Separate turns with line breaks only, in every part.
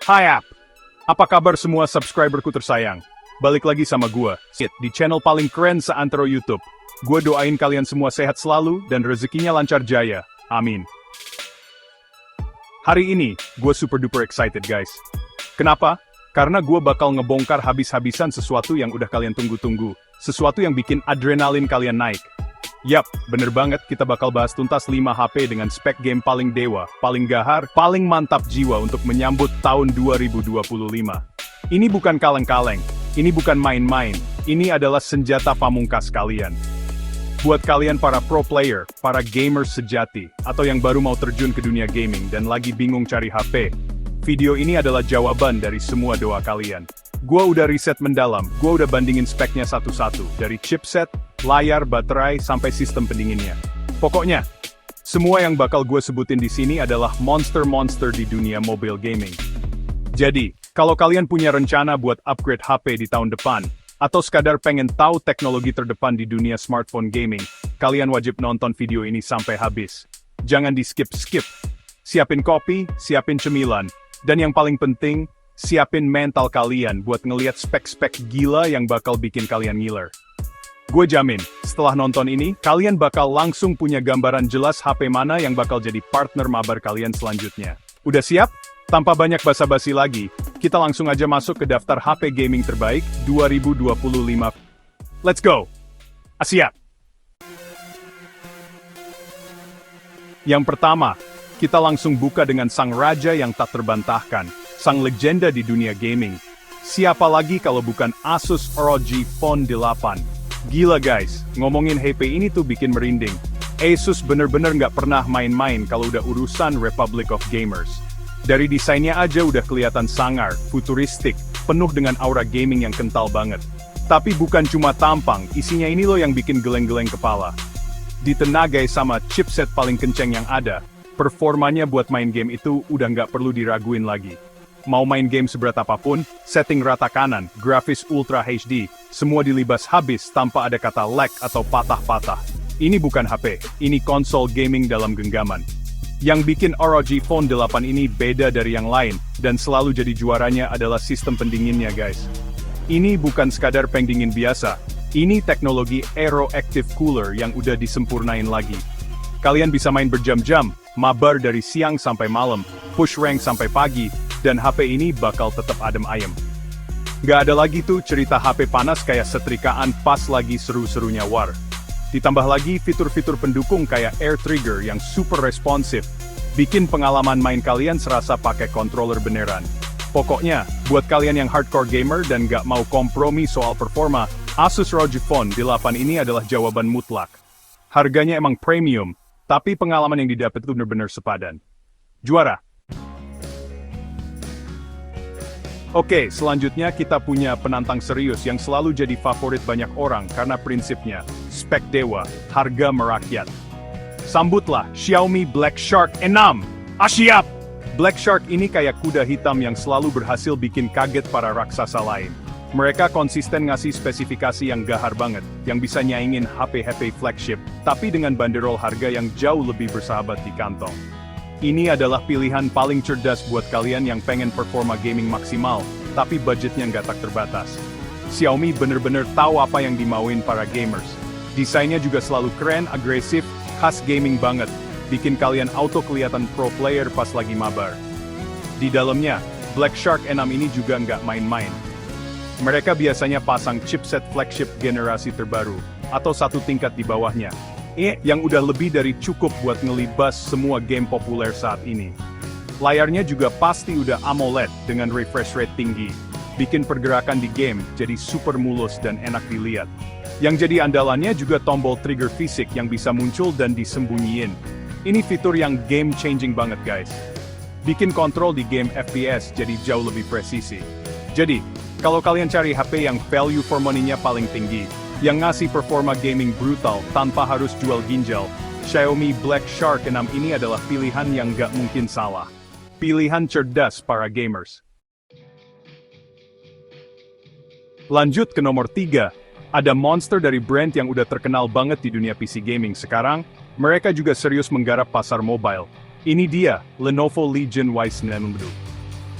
Hai App! Apa kabar semua subscriberku tersayang? Balik lagi sama gua, Sid, di channel paling keren seantero YouTube. Gua doain kalian semua sehat selalu dan rezekinya lancar jaya. Amin. Hari ini, gua super duper excited guys. Kenapa? Karena gua bakal ngebongkar habis-habisan sesuatu yang udah kalian tunggu-tunggu. Sesuatu yang bikin adrenalin kalian naik. Yap, bener banget kita bakal bahas tuntas 5 HP dengan spek game paling dewa, paling gahar, paling mantap jiwa untuk menyambut tahun 2025. Ini bukan kaleng-kaleng, ini bukan main-main, ini adalah senjata pamungkas kalian. Buat kalian para pro player, para gamers sejati, atau yang baru mau terjun ke dunia gaming dan lagi bingung cari HP, video ini adalah jawaban dari semua doa kalian. Gua udah riset mendalam, gua udah bandingin speknya satu-satu, dari chipset, layar, baterai, sampai sistem pendinginnya. Pokoknya, semua yang bakal gue sebutin di sini adalah monster-monster di dunia mobile gaming. Jadi, kalau kalian punya rencana buat upgrade HP di tahun depan, atau sekadar pengen tahu teknologi terdepan di dunia smartphone gaming, kalian wajib nonton video ini sampai habis. Jangan di-skip-skip. Siapin kopi, siapin cemilan, dan yang paling penting, siapin mental kalian buat ngeliat spek-spek gila yang bakal bikin kalian ngiler. Gue jamin, setelah nonton ini, kalian bakal langsung punya gambaran jelas HP mana yang bakal jadi partner mabar kalian selanjutnya. Udah siap? Tanpa banyak basa-basi lagi, kita langsung aja masuk ke daftar HP gaming terbaik 2025. Let's go! Siap! Yang pertama, kita langsung buka dengan sang raja yang tak terbantahkan, sang legenda di dunia gaming. Siapa lagi kalau bukan Asus ROG Phone 8? Gila guys, ngomongin HP ini tuh bikin merinding. Asus bener-bener nggak pernah main-main kalau udah urusan Republic of Gamers. Dari desainnya aja udah kelihatan sangar, futuristik, penuh dengan aura gaming yang kental banget. Tapi bukan cuma tampang, isinya ini loh yang bikin geleng-geleng kepala. Ditenagai sama chipset paling kenceng yang ada, performanya buat main game itu udah nggak perlu diraguin lagi. Mau main game seberat apapun, setting rata kanan, grafis Ultra HD, semua dilibas habis tanpa ada kata lag atau patah-patah. Ini bukan HP, ini konsol gaming dalam genggaman. Yang bikin ROG Phone 8 ini beda dari yang lain, dan selalu jadi juaranya adalah sistem pendinginnya guys. Ini bukan sekadar pendingin biasa, ini teknologi Aero Active Cooler yang udah disempurnain lagi. Kalian bisa main berjam-jam, mabar dari siang sampai malam, push rank sampai pagi, dan HP ini bakal tetap adem ayem. Gak ada lagi tuh cerita HP panas kayak setrikaan pas lagi seru-serunya war. Ditambah lagi fitur-fitur pendukung kayak Air Trigger yang super responsif, bikin pengalaman main kalian serasa pakai controller beneran. Pokoknya, buat kalian yang hardcore gamer dan gak mau kompromi soal performa, Asus ROG Phone 8 ini adalah jawaban mutlak. Harganya emang premium, tapi pengalaman yang didapat tuh bener-bener sepadan. Juara! Oke, selanjutnya kita punya penantang serius yang selalu jadi favorit banyak orang karena prinsipnya, spek dewa, harga merakyat. Sambutlah Xiaomi Black Shark 6! Siap! Black Shark ini kayak kuda hitam yang selalu berhasil bikin kaget para raksasa lain. Mereka konsisten ngasih spesifikasi yang gahar banget, yang bisa nyaingin HP-HP flagship, tapi dengan banderol harga yang jauh lebih bersahabat di kantong. Ini adalah pilihan paling cerdas buat kalian yang pengen performa gaming maksimal, tapi budgetnya nggak tak terbatas. Xiaomi bener-bener tahu apa yang dimauin para gamers. Desainnya juga selalu keren, agresif, khas gaming banget, bikin kalian auto kelihatan pro player pas lagi mabar. Di dalamnya, Black Shark 6 ini juga nggak main-main. Mereka biasanya pasang chipset flagship generasi terbaru, atau satu tingkat di bawahnya. Yang udah lebih dari cukup buat ngelibas semua game populer saat ini. Layarnya juga pasti udah AMOLED dengan refresh rate tinggi, bikin pergerakan di game jadi super mulus dan enak dilihat. Yang jadi andalannya juga tombol trigger fisik yang bisa muncul dan disembunyiin. Ini fitur yang game changing banget guys. Bikin kontrol di game FPS jadi jauh lebih presisi. Jadi, kalau kalian cari HP yang value for money-nya paling tinggi, yang ngasih performa gaming brutal tanpa harus jual ginjal, Xiaomi Black Shark 6 ini adalah pilihan yang gak mungkin salah. Pilihan cerdas para gamers. Lanjut ke nomor 3, ada monster dari brand yang udah terkenal banget di dunia PC gaming sekarang, mereka juga serius menggarap pasar mobile. Ini dia, Lenovo Legion Y90.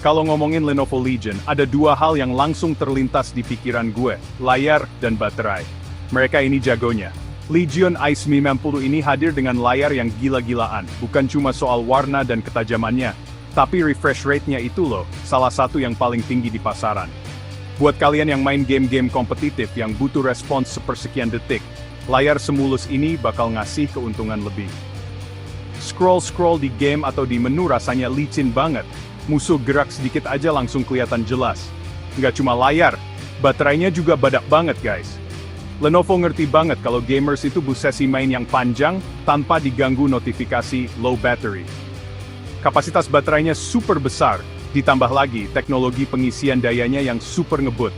Kalau ngomongin Lenovo Legion, ada dua hal yang langsung terlintas di pikiran gue, layar dan baterai. Mereka ini jagonya. Legion i90 ini hadir dengan layar yang gila-gilaan, bukan cuma soal warna dan ketajamannya, tapi refresh rate-nya itu loh, salah satu yang paling tinggi di pasaran. Buat kalian yang main game-game kompetitif yang butuh respons sepersekian detik, layar semulus ini bakal ngasih keuntungan lebih. Scroll-scroll di game atau di menu rasanya licin banget. Musuh gerak sedikit aja langsung kelihatan jelas. Nggak cuma layar, baterainya juga badak banget guys. Lenovo ngerti banget kalau gamers itu butuh sesi main yang panjang tanpa diganggu notifikasi low battery. Kapasitas baterainya super besar, ditambah lagi teknologi pengisian dayanya yang super ngebut.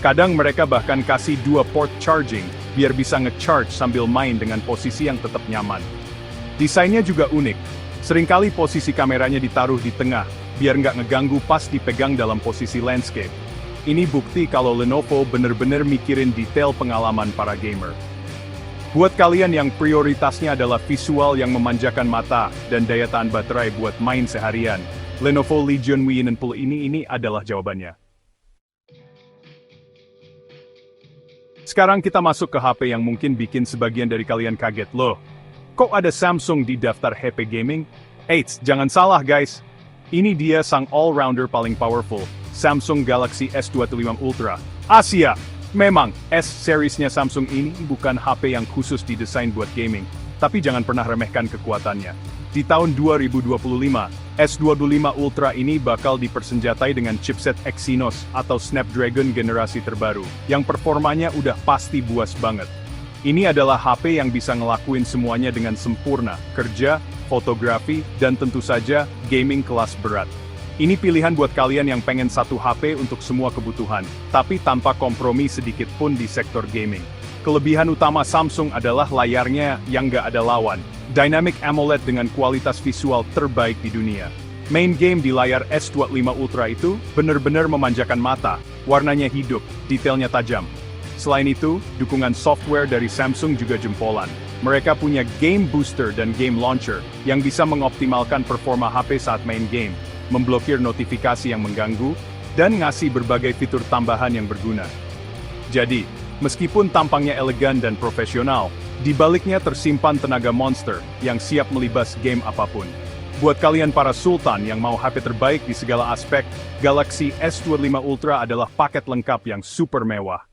Kadang mereka bahkan kasih 2 port charging, biar bisa nge-charge sambil main dengan posisi yang tetap nyaman. Desainnya juga unik. Seringkali posisi kameranya ditaruh di tengah, biar nggak ngeganggu pas dipegang dalam posisi landscape. Ini bukti kalau Lenovo bener-bener mikirin detail pengalaman para gamer. Buat kalian yang prioritasnya adalah visual yang memanjakan mata dan daya tahan baterai buat main seharian, Lenovo Legion W90 ini adalah jawabannya. Sekarang kita masuk ke HP yang mungkin bikin sebagian dari kalian kaget loh. Kok ada Samsung di daftar HP gaming? Eits, jangan salah guys. Ini dia sang all-rounder paling powerful, Samsung Galaxy S25 Ultra. Asia! Memang, S-seriesnya Samsung ini bukan HP yang khusus didesain buat gaming, tapi jangan pernah remehkan kekuatannya. Di tahun 2025, S25 Ultra ini bakal dipersenjatai dengan chipset Exynos atau Snapdragon generasi terbaru, yang performanya udah pasti buas banget. Ini adalah HP yang bisa ngelakuin semuanya dengan sempurna, kerja, fotografi, dan tentu saja, gaming kelas berat. Ini pilihan buat kalian yang pengen satu HP untuk semua kebutuhan, tapi tanpa kompromi sedikit pun di sektor gaming. Kelebihan utama Samsung adalah layarnya yang nggak ada lawan. Dynamic AMOLED dengan kualitas visual terbaik di dunia. Main game di layar S25 Ultra itu bener-bener memanjakan mata, warnanya hidup, detailnya tajam. Selain itu, dukungan software dari Samsung juga jempolan. Mereka punya Game Booster dan Game Launcher yang bisa mengoptimalkan performa HP saat main game, memblokir notifikasi yang mengganggu, dan ngasih berbagai fitur tambahan yang berguna. Jadi, meskipun tampangnya elegan dan profesional, di baliknya tersimpan tenaga monster yang siap melibas game apapun. Buat kalian para sultan yang mau HP terbaik di segala aspek, Galaxy S25 Ultra adalah paket lengkap yang super mewah.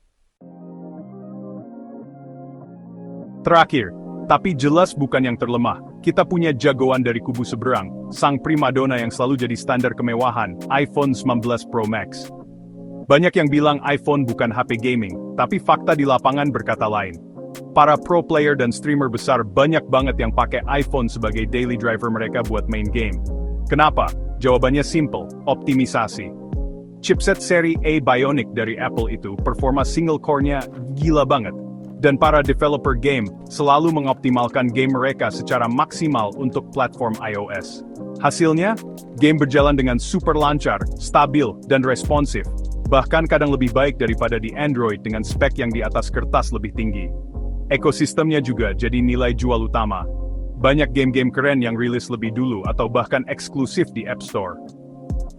Terakhir, tapi jelas bukan yang terlemah, kita punya jagoan dari kubu seberang, sang primadona yang selalu jadi standar kemewahan, iPhone 19 Pro Max. Banyak yang bilang iPhone bukan HP gaming, tapi fakta di lapangan berkata lain. Para pro player dan streamer besar banyak banget yang pakai iPhone sebagai daily driver mereka buat main game. Kenapa? Jawabannya simple, optimisasi. Chipset seri A Bionic dari Apple itu performa single core-nya gila banget. Dan para developer game selalu mengoptimalkan game mereka secara maksimal untuk platform iOS. Hasilnya, game berjalan dengan super lancar, stabil, dan responsif. Bahkan kadang lebih baik daripada di Android dengan spek yang di atas kertas lebih tinggi. Ekosistemnya juga jadi nilai jual utama. Banyak game-game keren yang rilis lebih dulu atau bahkan eksklusif di App Store.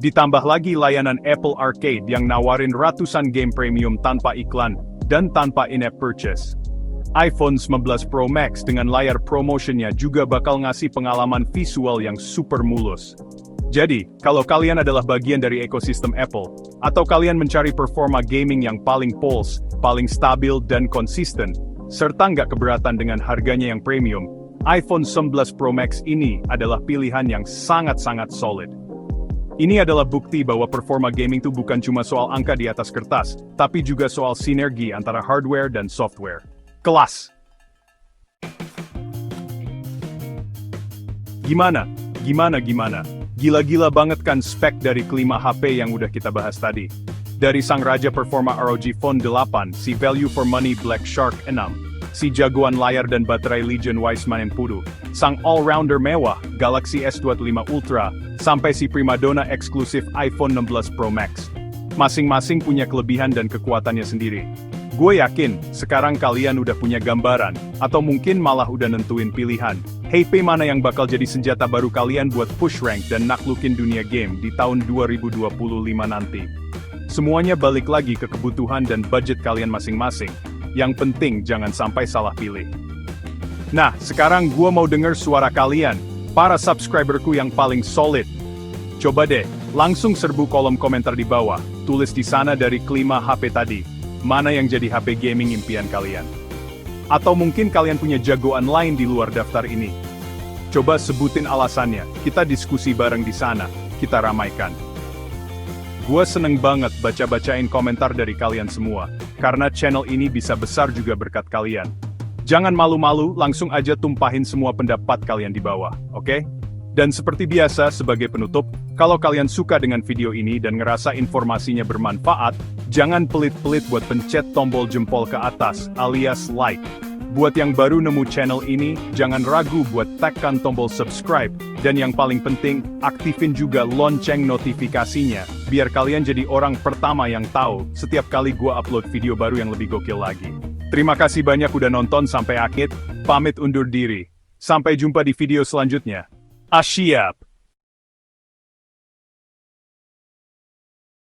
Ditambah lagi layanan Apple Arcade yang nawarin ratusan game premium tanpa iklan dan tanpa in-app purchase. iPhone 19 Pro Max dengan layar ProMotion-nya juga bakal ngasih pengalaman visual yang super mulus. Jadi, kalau kalian adalah bagian dari ekosistem Apple, atau kalian mencari performa gaming yang paling pols, paling stabil dan konsisten, serta nggak keberatan dengan harganya yang premium, iPhone 19 Pro Max ini adalah pilihan yang sangat-sangat solid. Ini adalah bukti bahwa performa gaming itu bukan cuma soal angka di atas kertas, tapi juga soal sinergi antara hardware dan software. Kelas! Gimana? Gila-gila banget kan spek dari kelima HP yang udah kita bahas tadi. Dari sang raja performa ROG Phone 8, si value for money Black Shark 6, si jagoan layar dan baterai Legion Y90, sang all-rounder mewah Galaxy S25 Ultra, sampai si primadona eksklusif iPhone 16 Pro Max. Masing-masing punya kelebihan dan kekuatannya sendiri. Gue yakin, sekarang kalian udah punya gambaran, atau mungkin malah udah nentuin pilihan. HP mana yang bakal jadi senjata baru kalian buat push rank dan naklukin dunia game di tahun 2025 nanti? Semuanya balik lagi ke kebutuhan dan budget kalian masing-masing. Yang penting jangan sampai salah pilih. Nah, sekarang gua mau denger suara kalian, para subscriberku yang paling solid. Coba deh, langsung serbu kolom komentar di bawah, tulis di sana dari kelima HP tadi, mana yang jadi HP gaming impian kalian. Atau mungkin kalian punya jagoan lain di luar daftar ini. Coba sebutin alasannya, kita diskusi bareng di sana, kita ramaikan. Gua seneng banget baca-bacain komentar dari kalian semua, karena channel ini bisa besar juga berkat kalian. Jangan malu-malu, langsung aja tumpahin semua pendapat kalian di bawah, oke? Dan seperti biasa, sebagai penutup, kalau kalian suka dengan video ini dan ngerasa informasinya bermanfaat, jangan pelit-pelit buat pencet tombol jempol ke atas, alias like. Buat yang baru nemu channel ini, jangan ragu buat tekan tombol subscribe, dan yang paling penting, aktifin juga lonceng notifikasinya, biar kalian jadi orang pertama yang tahu setiap kali gua upload video baru yang lebih gokil lagi. Terima kasih banyak udah nonton sampai akhir, pamit undur diri. Sampai jumpa di video selanjutnya. Asyap!